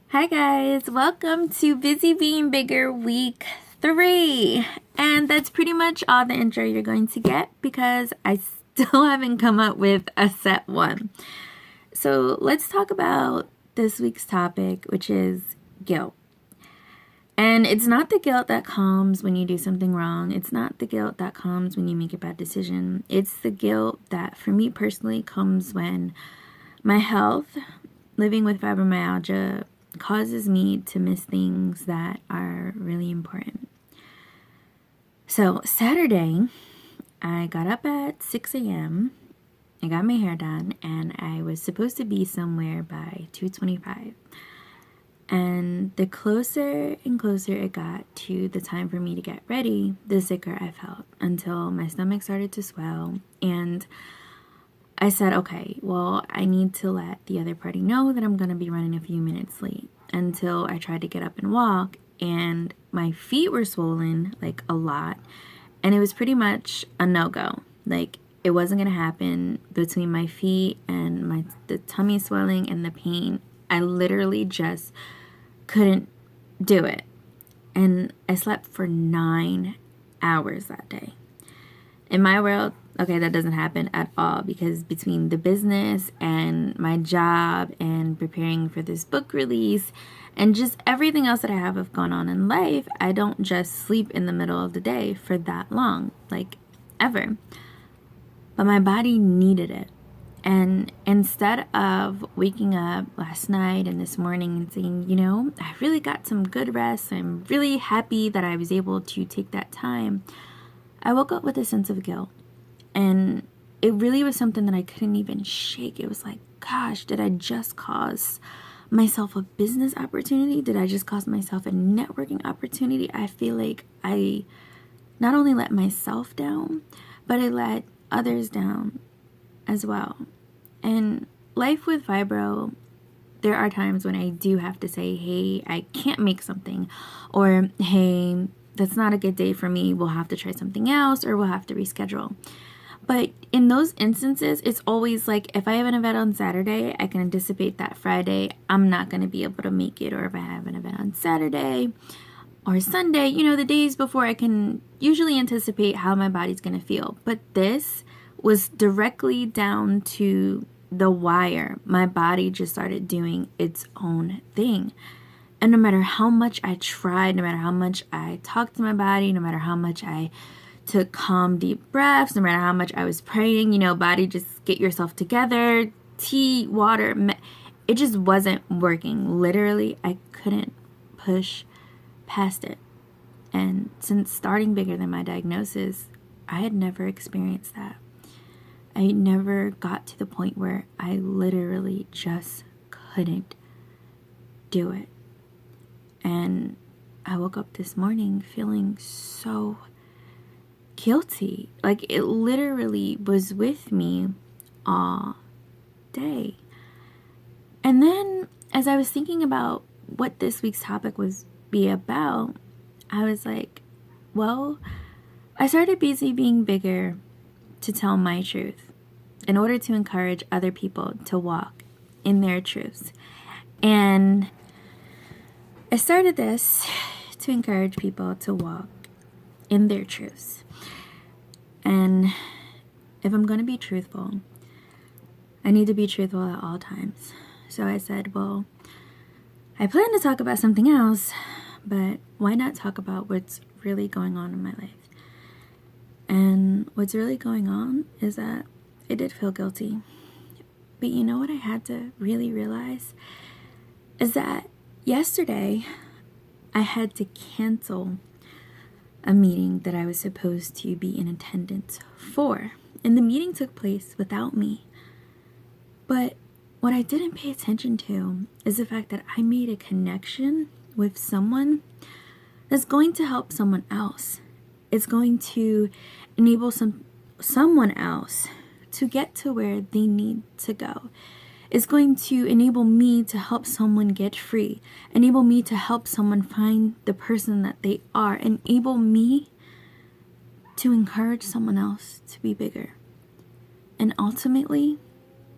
Hi guys, welcome to Busy Being Bigger week 3. And that's pretty much all the intro you're going to get because I still haven't come up with a set one. So let's talk about this week's topic, which is guilt. And it's not the guilt that comes when you do something wrong. It's not the guilt that comes when you make a bad decision. It's the guilt that, for me personally, comes when my health, living with fibromyalgia, causes me to miss things that are really important. So Saturday, I got up at 6 a.m. I got my hair done, and I was supposed to be somewhere by 2:25. And the closer and closer it got to the time for me to get ready, the sicker I felt until my stomach started to swell. And I said, okay, well, I need to let the other party know that I'm going to be running a few minutes late, until I tried to get up and walk, and my feet were swollen, like a lot, and it was pretty much a no-go. Like, it wasn't going to happen between my feet and the tummy swelling and the pain. I literally just couldn't do it. And I slept for 9 hours that day. In my world, okay, that doesn't happen at all, because between the business and my job and preparing for this book release and just everything else that I have going on in life, I don't just sleep in the middle of the day for that long, like ever. But my body needed it. And instead of waking up last night and this morning and saying, I really got some good rest, I'm really happy that I was able to take that time, I woke up with a sense of guilt. And it really was something that I couldn't even shake. It was like, gosh, did I just cause myself a business opportunity? Did I just cause myself a networking opportunity? I feel like I not only let myself down, but I let others down as well. And life with fibro, there are times when I do have to say, hey, I can't make something, or hey, that's not a good day for me, we'll have to try something else, or we'll have to reschedule. But in those instances, it's always like, if I have an event on Saturday, I can anticipate that Friday I'm not going to be able to make it. Or if I have an event on Saturday or Sunday, the days before, I can usually anticipate how my body's going to feel. But this was directly down to the wire. My body just started doing its own thing. And no matter how much I tried, no matter how much I talked to my body, no matter how much I took calm, deep breaths, no matter how much I was praying, body, just get yourself together, tea, water, it just wasn't working. Literally, I couldn't push past it. And since starting Bigger Than My Diagnosis, I had never experienced that. I never got to the point where I literally just couldn't do it. And I woke up this morning feeling so guilty. Like, it literally was with me all day. And then as I was thinking about what this week's topic was be about, I was like, well, I started Busy Being Bigger to tell my truth in order to encourage other people to walk in their truths. And I started this to encourage people to walk in their truths. And if I'm going to be truthful, I need to be truthful at all times. So I said, well, I plan to talk about something else, but why not talk about what's really going on in my life? And what's really going on is that I did feel guilty. But you know what I had to really realize? Is that yesterday I had to cancel a meeting that I was supposed to be in attendance for. And the meeting took place without me. But what I didn't pay attention to is the fact that I made a connection with someone that's going to help someone else. It's going to enable someone else to get to where they need to go. It's going to enable me to help someone get free, enable me to help someone find the person that they are, enable me to encourage someone else to be bigger. And ultimately,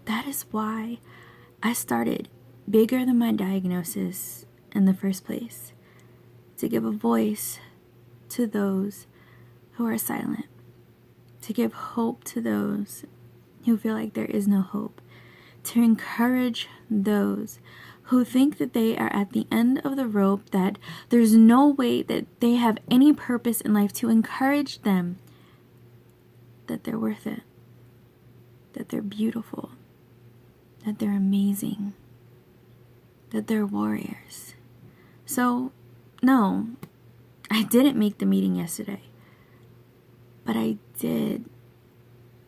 that is why I started bigger than my diagnosis in the first place, to give a voice to those who are silent, to give hope to those who feel like there is no hope, to encourage those who think that they are at the end of the rope, that there's no way that they have any purpose in life, to encourage them that they're worth it, that they're beautiful, that they're amazing, that they're warriors. So, no, I didn't make the meeting yesterday, but I did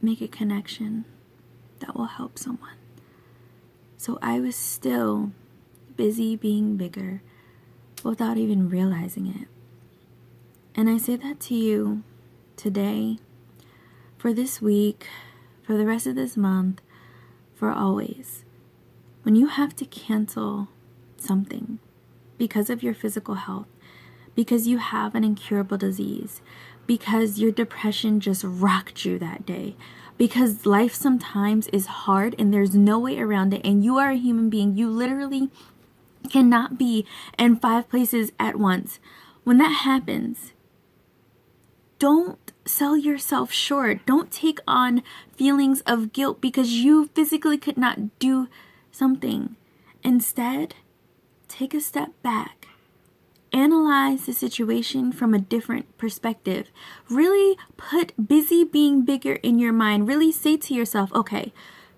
make a connection that will help someone. So I was still busy being bigger without even realizing it. And I say that to you today, for this week, for the rest of this month, for always. When you have to cancel something because of your physical health, because you have an incurable disease, because your depression just rocked you that day, because life sometimes is hard and there's no way around it, and you are a human being, you literally cannot be in 5 places at once. When that happens, don't sell yourself short. Don't take on feelings of guilt because you physically could not do something. Instead, take a step back. Analyze the situation from a different perspective. Really put busy being bigger in your mind. Really say to yourself, okay,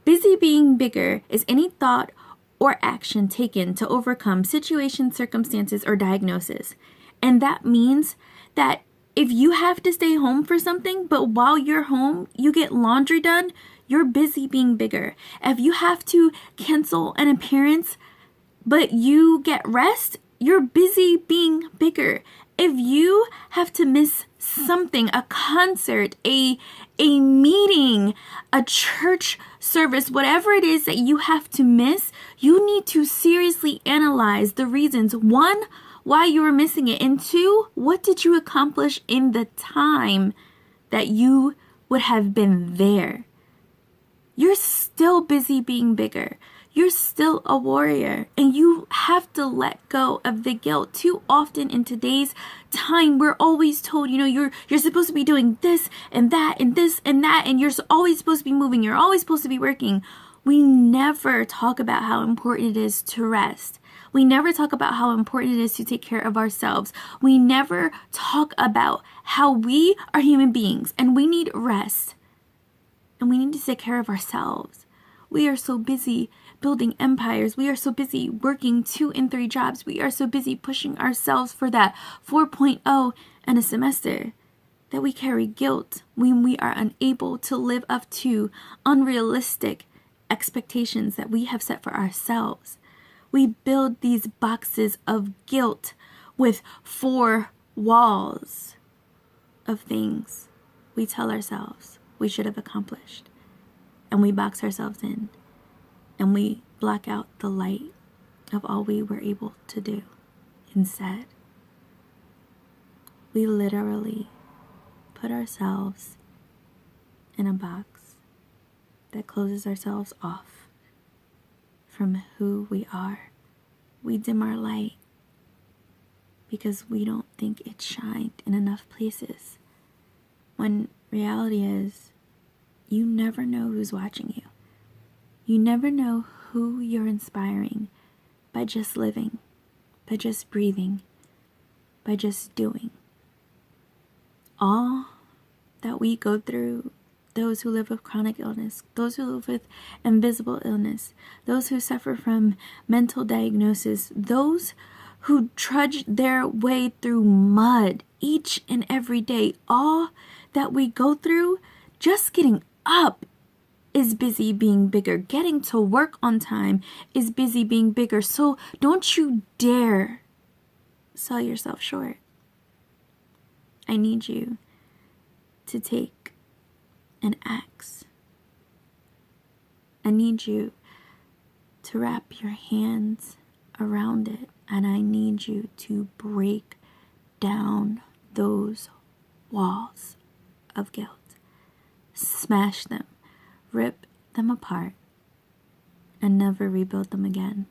busy being bigger is any thought or action taken to overcome situations, circumstances, or diagnosis. And that means that if you have to stay home for something, but while you're home, you get laundry done, you're busy being bigger. If you have to cancel an appearance, but you get rest, you're busy being bigger. If you have to miss something, a concert, a meeting, a church service, whatever it is that you have to miss, you need to seriously analyze the reasons. 1, why you were missing it, and 2, what did you accomplish in the time that you would have been there? You're still busy being bigger. You're still a warrior, and you have to let go of the guilt. Too often in today's time, we're always told, you're supposed to be doing this and that and this and that, and you're always supposed to be moving. You're always supposed to be working. We never talk about how important it is to rest. We never talk about how important it is to take care of ourselves. We never talk about how we are human beings and we need rest and we need to take care of ourselves. We are so busy building empires. We are so busy working 2 and 3 jobs. We are so busy pushing ourselves for that 4.0 in a semester that we carry guilt when we are unable to live up to unrealistic expectations that we have set for ourselves. We build these boxes of guilt with 4 walls of things we tell ourselves we should have accomplished. And we box ourselves in. And we block out the light of all we were able to do. Instead, we literally put ourselves in a box that closes ourselves off from who we are. We dim our light because we don't think it shined in enough places. When reality is, you never know who's watching you. You never know who you're inspiring by just living, by just breathing, by just doing. All that we go through, those who live with chronic illness, those who live with invisible illness, those who suffer from mental diagnosis, those who trudge their way through mud each and every day, all that we go through, just getting up is busy being bigger. Getting to work on time is busy being bigger. So don't you dare sell yourself short. I need you to take an axe. I need you to wrap your hands around it, and I need you to break down those walls of guilt. Smash them. Rip them apart and never rebuild them again.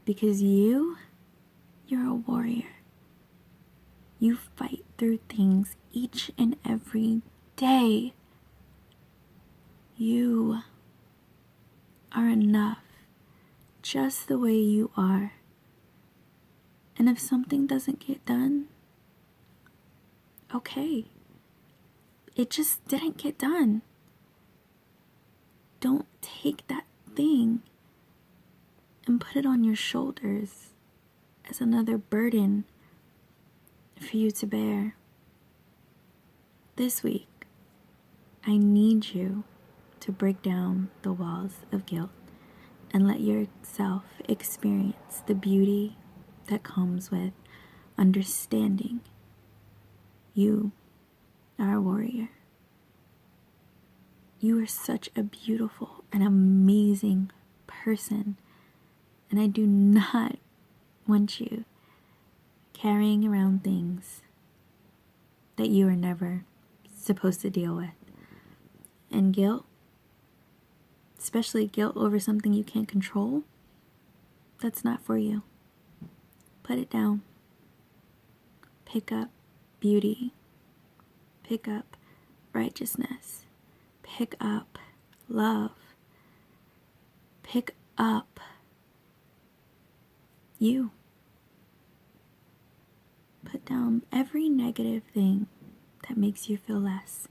Because you're a warrior. You fight through things each and every day. You are enough just the way you are. And if something doesn't get done, okay. It just didn't get done. Don't take that thing and put it on your shoulders as another burden for you to bear. This week, I need you to break down the walls of guilt and let yourself experience the beauty that comes with understanding you are a warrior. You are such a beautiful and amazing person, and I do not want you carrying around things that you are never supposed to deal with. And guilt, especially guilt over something you can't control, that's not for you. Put it down. Pick up beauty. Pick up righteousness. Pick up love. Pick up you. Put down every negative thing that makes you feel less.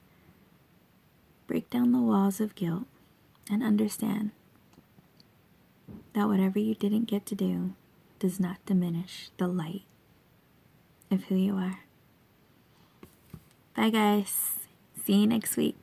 Break down the walls of guilt and understand that whatever you didn't get to do does not diminish the light of who you are. Bye guys. See you next week.